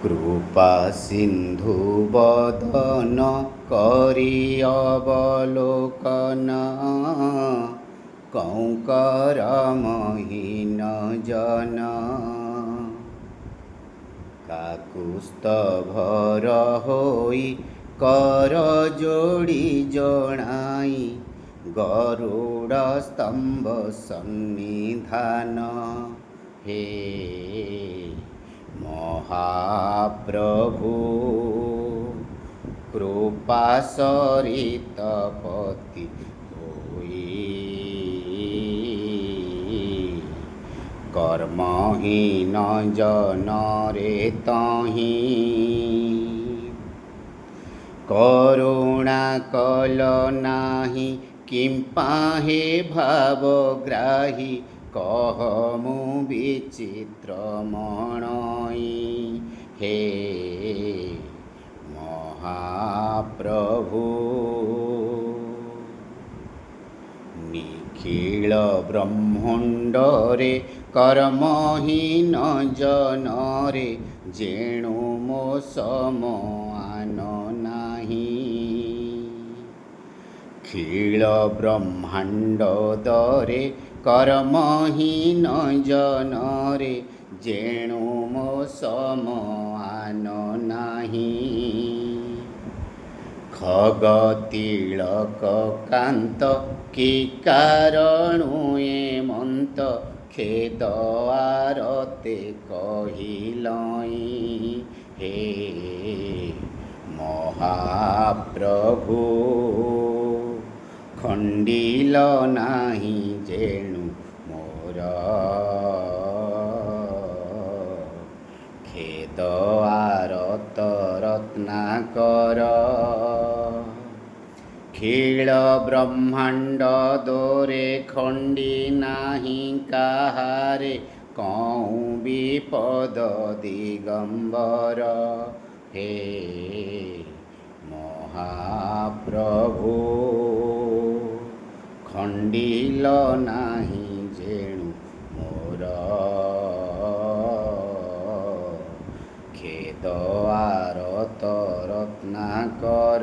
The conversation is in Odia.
কৃপা সিন্ধু বদন করি অবলোকন কৌকর মহীন জন কাকুস্ত ভর হই কর যোড়ি জଣାଇ গরুড় স্তম্ভ সন্নিধান হে মহাপ্রভু কৃপা সরিত পতি হই কর্মহীন জনরে তহি করুণা কল নাহি কিম্পা হে ভাবগ্রাহী কহ মু বিচিত্র মণই হে মহাপ্রভু নিখিল ব্রহ্মাণ্ডরে কর্মহীন জনরে যেণু ମୋ ସମାନ ନାହିଁ ଖିଳ ବ୍ରହ୍ମାଣ୍ଡ ଦରେ କର୍ମହୀନ ଜନରେ ଯେଣୁ ମୋ ସମାନ ନାହିଁ ଖଗ ତିଳକ କାନ୍ତ କି କାରଣୁ ଏମନ୍ତ ଖେଦ ଆରତେ କହିଲଇଁ হে ମହାପ୍ରଭୁ ଖଣ୍ଡିଲ ନାହିଁ ଯେଣୁ ମୋର ଖେଦ ଆରତ ରତ୍ନାକର ଖିଳ ବ୍ରହ୍ମାଣ୍ଡ ଦୋରେ ଖଣ୍ଡି ନାହିଁ କାହାରେ କଉଁ ବିପଦ ଦିଗମ୍ବର হে ମହାପ୍ରଭୁ ଖଣ୍ଡିଲ ନାହିଁ ଯେଣୁ ମୋର ଖେଦ ଆରତ ରତ୍ନାକର